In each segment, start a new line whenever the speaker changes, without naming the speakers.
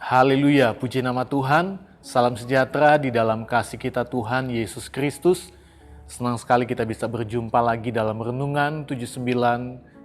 Haleluya, puji nama Tuhan. Salam sejahtera di dalam kasih kita Tuhan Yesus Kristus. Senang sekali kita bisa berjumpa lagi dalam Renungan 79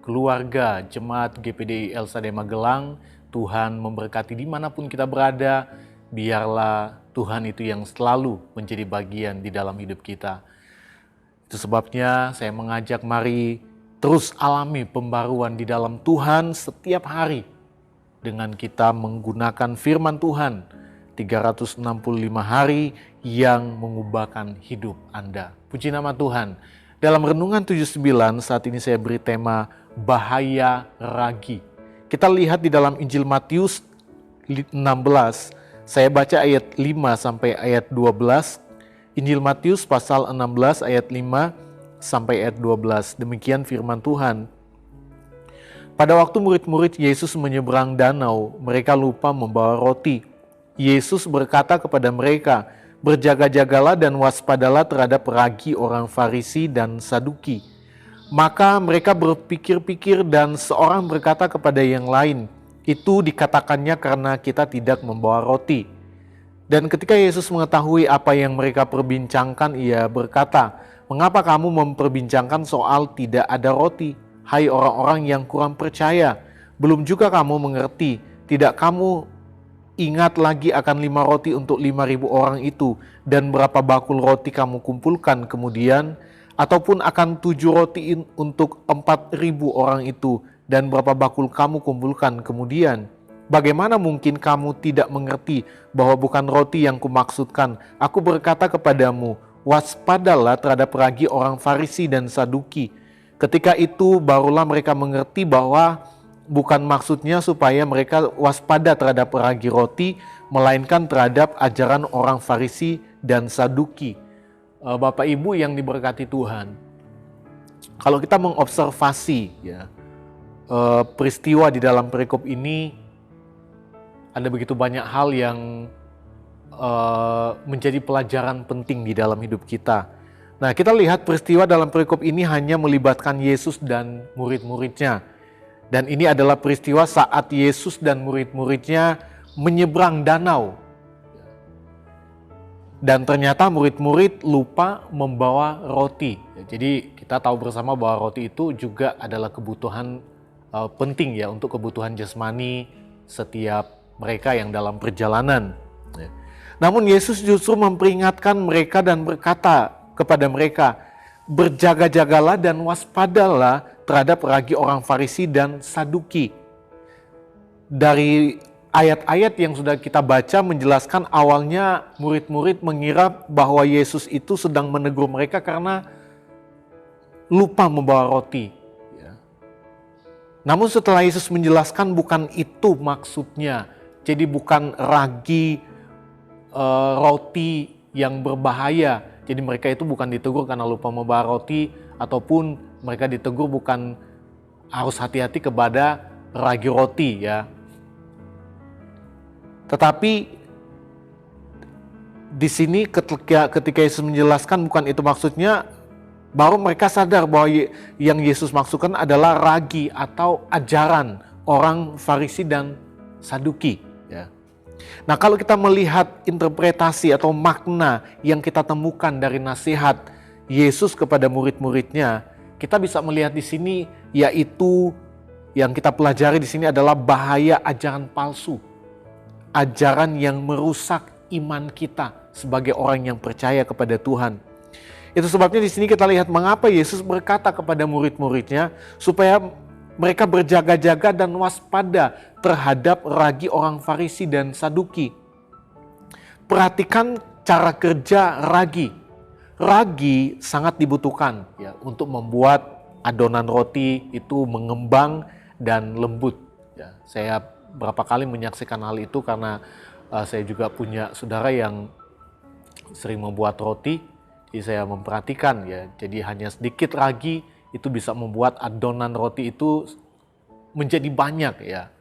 Keluarga Jemaat GPDI El Shaddai Magelang. Tuhan memberkati dimanapun kita berada. Biarlah Tuhan itu yang selalu menjadi bagian di dalam hidup kita. Itu sebabnya saya mengajak mari terus alami pembaruan di dalam Tuhan setiap hari. Dengan kita menggunakan firman Tuhan 365 hari yang mengubahkan hidup Anda. Puji nama Tuhan. Dalam Renungan 79 saat ini saya beri tema bahaya ragi. Kita lihat di dalam Injil Matius 16. Saya baca ayat 5 sampai ayat 12. Injil Matius pasal 16 ayat 5 sampai ayat 12. Demikian firman Tuhan. Pada waktu murid-murid Yesus menyeberang danau, mereka lupa membawa roti. Yesus berkata kepada mereka, "Berjaga-jagalah dan waspadalah terhadap ragi orang Farisi dan Saduki." Maka mereka berpikir-pikir dan seorang berkata kepada yang lain, "Itu dikatakannya karena kita tidak membawa roti." Dan ketika Yesus mengetahui apa yang mereka perbincangkan, ia berkata, "Mengapa kamu memperbincangkan soal tidak ada roti? Hai orang-orang yang kurang percaya, belum juga kamu mengerti, tidak kamu ingat lagi akan 5 roti untuk 5.000 orang itu, dan berapa bakul roti kamu kumpulkan kemudian, ataupun akan 7 roti untuk 4.000 orang itu, dan berapa bakul kamu kumpulkan kemudian. Bagaimana mungkin kamu tidak mengerti bahwa bukan roti yang kumaksudkan? Aku berkata kepadamu, waspadalah terhadap ragi orang Farisi dan Saduki." Ketika itu barulah mereka mengerti bahwa bukan maksudnya supaya mereka waspada terhadap ragi roti, melainkan terhadap ajaran orang Farisi dan Saduki. Bapak Ibu yang diberkati Tuhan, kalau kita mengobservasi peristiwa di dalam perikop ini, ada begitu banyak hal yang menjadi pelajaran penting di dalam hidup kita. Nah, kita lihat peristiwa dalam perikop ini hanya melibatkan Yesus dan murid-muridnya. Dan ini adalah peristiwa saat Yesus dan murid-muridnya menyeberang danau. Dan ternyata murid-murid lupa membawa roti. Jadi kita tahu bersama bahwa roti itu juga adalah kebutuhan penting ya untuk kebutuhan jasmani setiap mereka yang dalam perjalanan. Namun Yesus justru memperingatkan mereka dan berkata kepada mereka, "Berjaga-jagalah dan waspadalah terhadap ragi orang Farisi dan Saduki." Dari ayat-ayat yang sudah kita baca menjelaskan awalnya murid-murid mengira bahwa Yesus itu sedang menegur mereka karena lupa membawa roti. Namun setelah Yesus menjelaskan bukan itu maksudnya. Jadi bukan ragi roti yang berbahaya. Jadi mereka itu bukan ditegur karena lupa membawa roti, ataupun mereka ditegur bukan harus hati-hati kepada ragi roti ya. Tetapi di sini ketika Yesus menjelaskan bukan itu maksudnya, baru mereka sadar bahwa yang Yesus maksudkan adalah ragi atau ajaran orang Farisi dan Saduki ya. Nah, kalau kita melihat interpretasi atau makna yang kita temukan dari nasihat Yesus kepada murid-muridnya, kita bisa melihat di sini, yaitu yang kita pelajari di sini adalah bahaya ajaran palsu. Ajaran yang merusak iman kita sebagai orang yang percaya kepada Tuhan. Itu sebabnya di sini kita lihat mengapa Yesus berkata kepada murid-muridnya supaya mereka berjaga-jaga dan waspada terhadap ragi orang Farisi dan Saduki. Perhatikan cara kerja ragi. Ragi sangat dibutuhkan ya untuk membuat adonan roti itu mengembang dan lembut. Ya, saya berapa kali menyaksikan hal itu karena saya juga punya saudara yang sering membuat roti. Jadi saya memperhatikan ya. Jadi hanya sedikit ragi itu bisa membuat adonan roti itu menjadi banyak ya,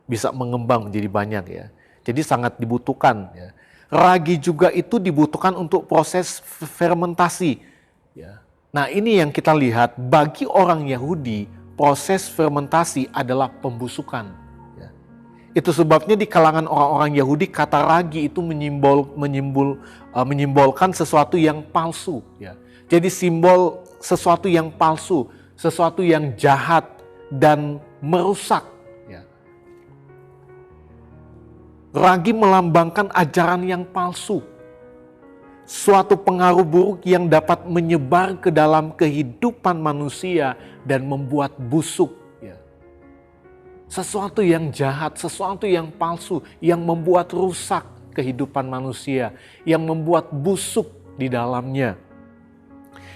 bisa mengembang menjadi banyak ya. Jadi sangat dibutuhkan ya. Ragi juga itu dibutuhkan untuk proses fermentasi ya. Nah, ini yang kita lihat bagi orang Yahudi, proses fermentasi adalah pembusukan ya. Itu sebabnya di kalangan orang-orang Yahudi kata ragi itu menyimbolkan sesuatu yang palsu. Ya. Jadi simbol sesuatu yang palsu, sesuatu yang jahat dan merusak. Ya. Ragi melambangkan ajaran yang palsu. Suatu pengaruh buruk yang dapat menyebar ke dalam kehidupan manusia dan membuat busuk. Sesuatu yang jahat, sesuatu yang palsu, yang membuat rusak kehidupan manusia, yang membuat busuk di dalamnya.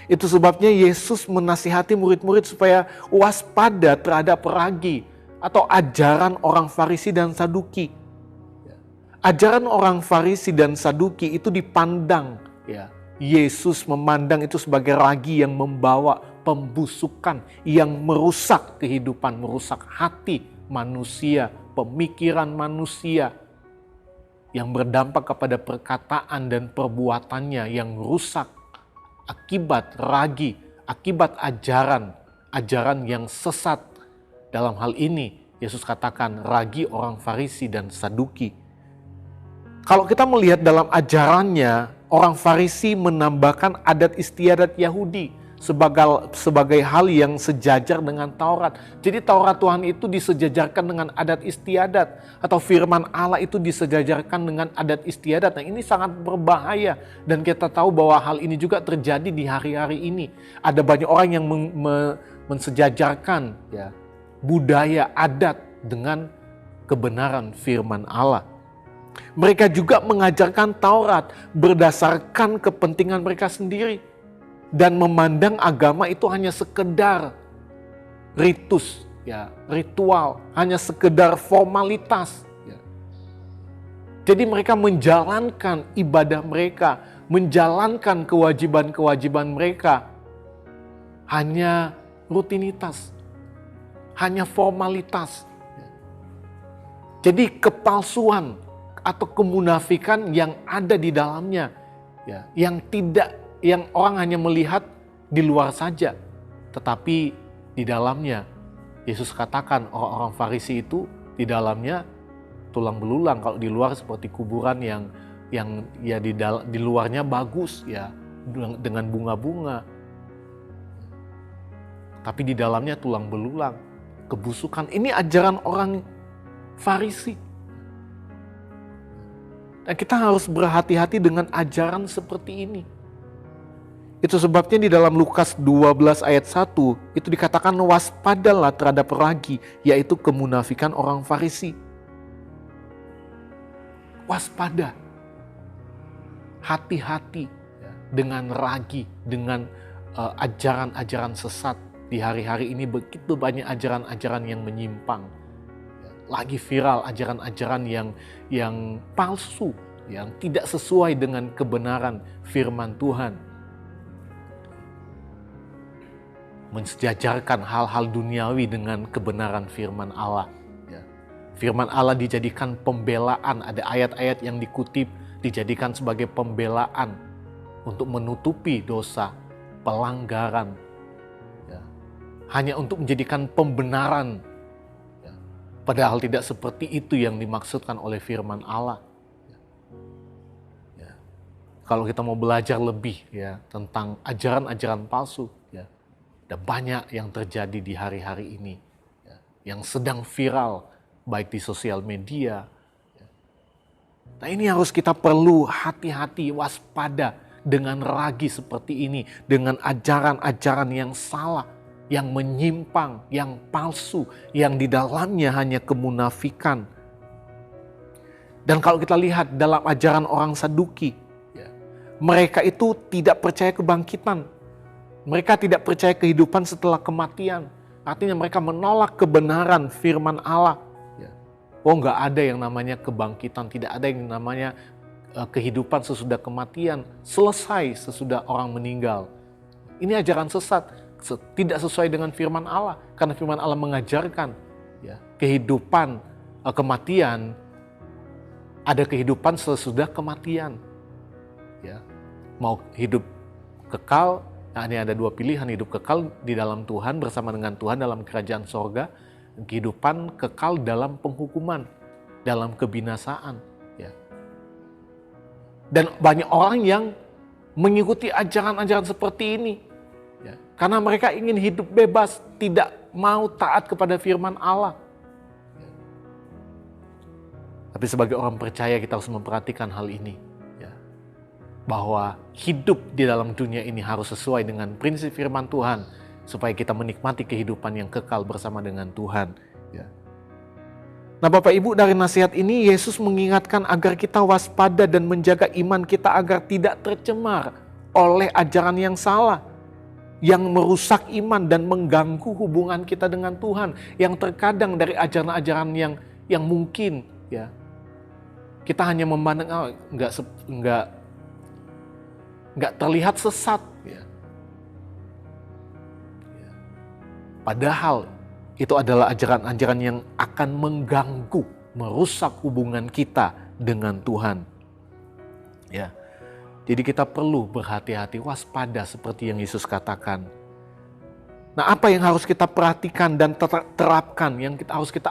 Itu sebabnya Yesus menasihati murid-murid supaya waspada terhadap ragi atau ajaran orang Farisi dan Saduki. Ajaran orang Farisi dan Saduki itu dipandang, ya, Yesus memandang itu sebagai ragi yang membawa pembusukan, yang merusak kehidupan, merusak hati manusia, pemikiran manusia, yang berdampak kepada perkataan dan perbuatannya yang rusak akibat ragi, akibat ajaran yang sesat. Dalam hal ini Yesus katakan ragi orang Farisi dan Saduki. Kalau kita melihat dalam ajarannya, orang Farisi menambahkan adat istiadat Yahudi sebagai hal yang sejajar dengan Taurat. Jadi Taurat Tuhan itu disejajarkan dengan adat istiadat, atau firman Allah itu disejajarkan dengan adat istiadat. Nah, ini sangat berbahaya dan kita tahu bahwa hal ini juga terjadi di hari-hari ini. Ada banyak orang yang mensejajarkan, ya, budaya adat dengan kebenaran firman Allah. Mereka juga mengajarkan Taurat berdasarkan kepentingan mereka sendiri. Dan memandang agama itu hanya sekedar ritus, ya, ritual, hanya sekedar formalitas. Ya. Jadi mereka menjalankan ibadah mereka, menjalankan kewajiban-kewajiban mereka, hanya rutinitas, hanya formalitas. Jadi kepalsuan atau kemunafikan yang ada di dalamnya, ya, yang orang hanya melihat di luar saja, tetapi di dalamnya Yesus katakan orang-orang Farisi itu di dalamnya tulang belulang. Kalau di luar seperti kuburan yang ya di luarnya bagus, ya, dengan bunga-bunga, tapi di dalamnya tulang belulang, kebusukan. Ini ajaran orang Farisi. Dan kita harus berhati-hati dengan ajaran seperti ini. Itu sebabnya di dalam Lukas 12 ayat 1 itu dikatakan waspadalah terhadap ragi, yaitu kemunafikan orang Farisi. Waspada. Hati-hati dengan ragi, dengan ajaran-ajaran sesat. Di hari-hari ini begitu banyak ajaran-ajaran yang menyimpang. Lagi viral ajaran-ajaran yang palsu, yang tidak sesuai dengan kebenaran firman Tuhan. Mensejajarkan hal-hal duniawi dengan kebenaran firman Allah. Ya. Firman Allah dijadikan pembelaan, ada ayat-ayat yang dikutip dijadikan sebagai pembelaan untuk menutupi dosa, pelanggaran. Ya. Hanya untuk menjadikan pembenaran. Ya. Padahal tidak seperti itu yang dimaksudkan oleh firman Allah. Ya. Kalau kita mau belajar lebih, ya, tentang ajaran-ajaran palsu, ya, ada banyak yang terjadi di hari-hari ini, ya, yang sedang viral, baik di sosial media. Ya. Nah, ini harus kita perlu hati-hati, waspada dengan ragi seperti ini, dengan ajaran-ajaran yang salah, yang menyimpang, yang palsu, yang di dalamnya hanya kemunafikan. Dan kalau kita lihat dalam ajaran orang Saduki, ya, mereka itu tidak percaya kebangkitan. Mereka tidak percaya kehidupan setelah kematian. Artinya mereka menolak kebenaran firman Allah. Oh, nggak ada yang namanya kebangkitan, tidak ada yang namanya kehidupan sesudah kematian, selesai sesudah orang meninggal. Ini ajaran sesat, tidak sesuai dengan firman Allah. Karena firman Allah mengajarkan, ya, kehidupan kematian, ada kehidupan sesudah kematian. Ya, mau hidup kekal. Nah, ini ada dua pilihan, hidup kekal di dalam Tuhan bersama dengan Tuhan dalam kerajaan sorga, kehidupan kekal dalam penghukuman. dalam kebinasaan. Ya. Dan banyak orang yang mengikuti ajaran-ajaran seperti ini. Ya. Karena mereka ingin hidup bebas, tidak mau taat kepada firman Allah. Ya. Tapi sebagai orang percaya kita harus memperhatikan hal ini. Ya. Bahwa hidup di dalam dunia ini harus sesuai dengan prinsip firman Tuhan. Supaya kita menikmati kehidupan yang kekal bersama dengan Tuhan. Ya. Nah Bapak Ibu, dari nasihat ini Yesus mengingatkan agar kita waspada dan menjaga iman kita agar tidak tercemar oleh ajaran yang salah. Yang merusak iman dan mengganggu hubungan kita dengan Tuhan. Yang terkadang dari ajaran-ajaran yang mungkin ya kita hanya memandang nggak terlihat sesat. Ya. Padahal itu adalah ajaran-ajaran yang akan mengganggu, merusak hubungan kita dengan Tuhan. Ya. Jadi kita perlu berhati-hati, waspada seperti yang Yesus katakan. Nah, apa yang harus kita perhatikan dan terapkan, yang harus kita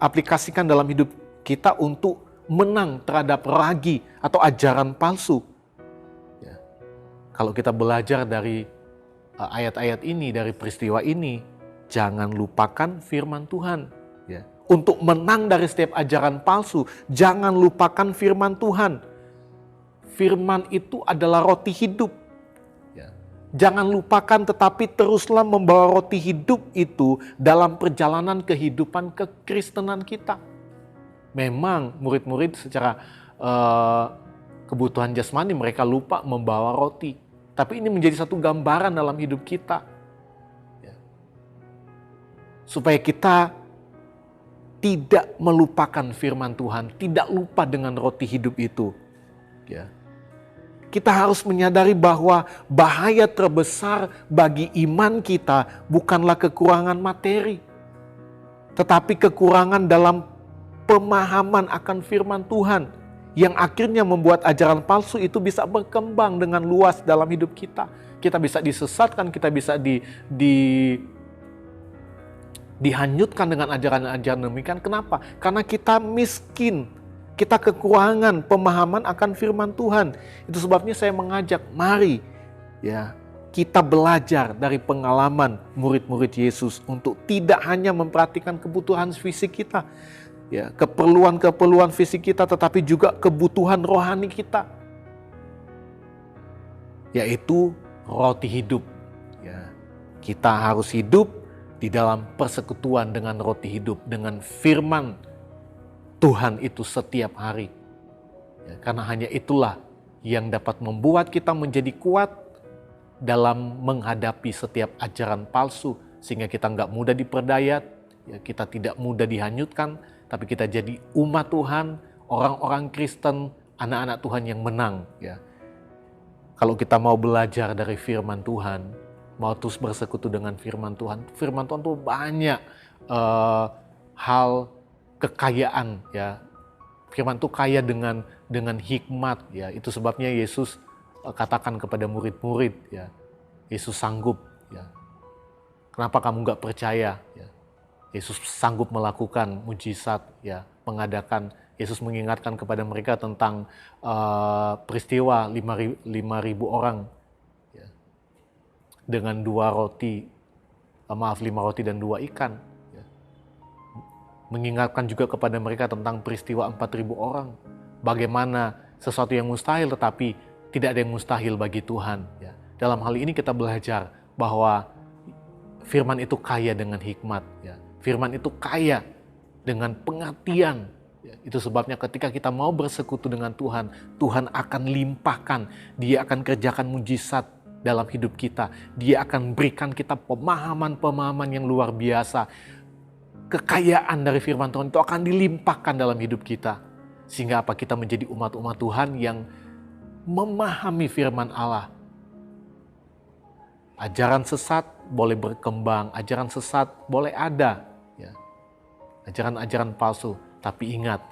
aplikasikan dalam hidup kita untuk menang terhadap ragi atau ajaran palsu. Ya. Kalau kita belajar dari ayat-ayat ini, dari peristiwa ini, jangan lupakan firman Tuhan. Ya. Untuk menang dari setiap ajaran palsu, jangan lupakan firman Tuhan. Firman itu adalah roti hidup. Ya. Jangan lupakan tetapi teruslah membawa roti hidup itu dalam perjalanan kehidupan kekristenan kita. Memang murid-murid secara kebutuhan jasmani mereka lupa membawa roti. Tapi ini menjadi satu gambaran dalam hidup kita. Supaya kita tidak melupakan firman Tuhan, tidak lupa dengan roti hidup itu. Ya. Kita harus menyadari bahwa bahaya terbesar bagi iman kita bukanlah kekurangan materi, tetapi kekurangan dalam pemahaman akan firman Tuhan yang akhirnya membuat ajaran palsu itu bisa berkembang dengan luas dalam hidup kita. Kita bisa disesatkan, kita bisa dihanyutkan dengan ajaran-ajaran demikian. Kenapa? Karena kita miskin, kita kekurangan pemahaman akan firman Tuhan. Itu sebabnya saya mengajak, mari ya kita belajar dari pengalaman murid-murid Yesus untuk tidak hanya memperhatikan kebutuhan fisik kita, ya keperluan fisik kita, tetapi juga kebutuhan rohani kita, yaitu roti hidup. Ya, kita harus hidup di dalam persekutuan dengan roti hidup, dengan firman Tuhan itu setiap hari. Ya, karena hanya itulah yang dapat membuat kita menjadi kuat dalam menghadapi setiap ajaran palsu. Sehingga kita nggak mudah diperdaya, ya, kita tidak mudah dihanyutkan, tapi kita jadi umat Tuhan, orang-orang Kristen, anak-anak Tuhan yang menang. Ya. Kalau kita mau belajar dari firman Tuhan, mau terus bersekutu dengan firman Tuhan tuh banyak hal kekayaan, ya. Firman tuh kaya dengan hikmat, ya. Itu sebabnya Yesus katakan kepada murid-murid, ya, Yesus sanggup, ya. Kenapa kamu nggak percaya? Ya. Yesus sanggup melakukan mujizat, ya, mengadakan. Yesus mengingatkan kepada mereka tentang peristiwa 5.000 orang. Dengan 5 roti dan 2 ikan. Ya. Mengingatkan juga kepada mereka tentang peristiwa 4.000 orang. Bagaimana sesuatu yang mustahil tetapi tidak ada yang mustahil bagi Tuhan. Ya. Dalam hal ini kita belajar bahwa firman itu kaya dengan hikmat. Ya. Firman itu kaya dengan pengertian. Ya. Itu sebabnya ketika kita mau bersekutu dengan Tuhan, Tuhan akan limpahkan. Dia akan kerjakan mujizat dalam hidup kita. Dia akan berikan kita pemahaman-pemahaman yang luar biasa. Kekayaan dari firman Tuhan itu akan dilimpahkan dalam hidup kita. Sehingga apa? Kita menjadi umat-umat Tuhan yang memahami firman Allah. Ajaran sesat boleh berkembang, ajaran sesat boleh ada. Ya. Ajaran-ajaran palsu. Tapi ingat,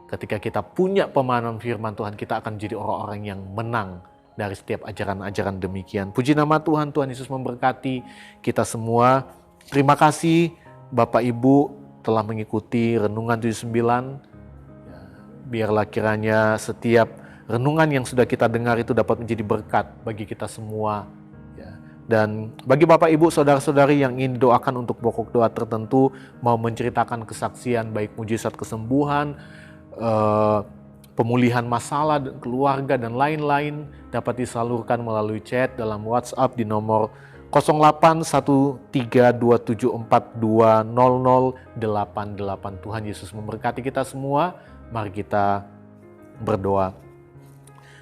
ketika kita punya pemahaman firman Tuhan, kita akan jadi orang-orang yang menang dari setiap ajaran-ajaran demikian. Puji nama Tuhan, Tuhan Yesus memberkati kita semua. Terima kasih Bapak Ibu telah mengikuti Renungan 79 Biarlah kiranya setiap renungan yang sudah kita dengar itu dapat menjadi berkat bagi kita semua. Dan bagi Bapak Ibu Saudara-saudari yang ingin doakan untuk pokok doa tertentu, mau menceritakan kesaksian baik mujizat kesembuhan, pemulihan masalah keluarga dan lain-lain, dapat disalurkan melalui chat dalam WhatsApp di nomor 081327420088. Tuhan Yesus memberkati kita semua. Mari kita berdoa.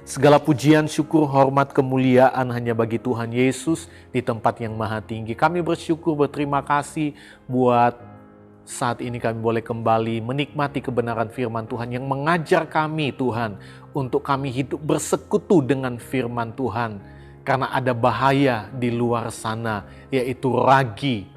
Segala pujian, syukur, hormat, kemuliaan hanya bagi Tuhan Yesus di tempat yang maha tinggi. Kami bersyukur, berterima kasih buat saat ini kami boleh kembali menikmati kebenaran firman Tuhan yang mengajar kami, Tuhan, untuk kami hidup bersekutu dengan firman Tuhan. Karena ada bahaya di luar sana, yaitu ragi,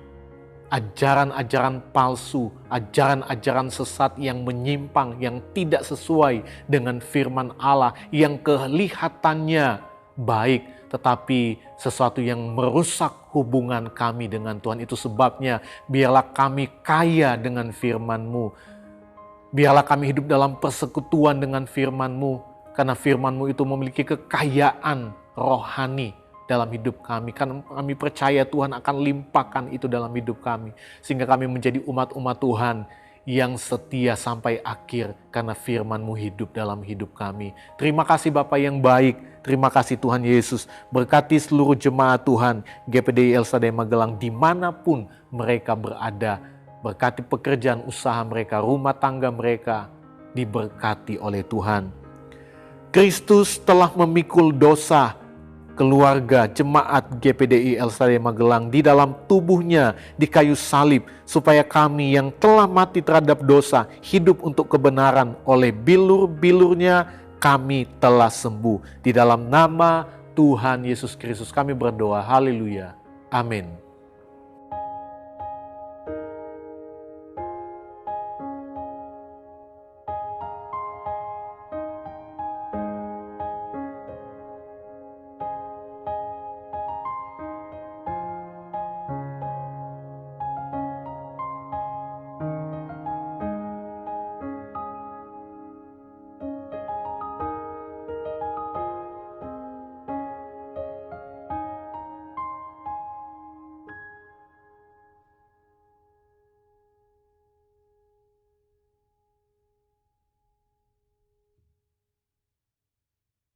ajaran-ajaran palsu, ajaran-ajaran sesat yang menyimpang, yang tidak sesuai dengan firman Allah, yang kelihatannya baik, tetapi sesuatu yang merusak hubungan kami dengan Tuhan. Itu sebabnya biarlah kami kaya dengan firman-Mu. Biarlah kami hidup dalam persekutuan dengan firman-Mu, karena firman-Mu itu memiliki kekayaan rohani dalam hidup kami. Karena kami percaya Tuhan akan limpahkan itu dalam hidup kami. Sehingga kami menjadi umat-umat Tuhan yang setia sampai akhir karena firman-Mu hidup dalam hidup kami. Terima kasih Bapa yang baik. Terima kasih Tuhan Yesus. Berkati seluruh jemaat Tuhan GPDI El Shaddai Magelang dimanapun mereka berada. Berkati pekerjaan usaha mereka, rumah tangga mereka diberkati oleh Tuhan. Kristus telah memikul dosa keluarga jemaat GPDI El Shaddai Magelang di dalam tubuhnya di kayu salib, supaya kami yang telah mati terhadap dosa hidup untuk kebenaran. Oleh bilur-bilurnya kami telah sembuh. Di dalam nama Tuhan Yesus Kristus kami berdoa. Haleluya. Amin.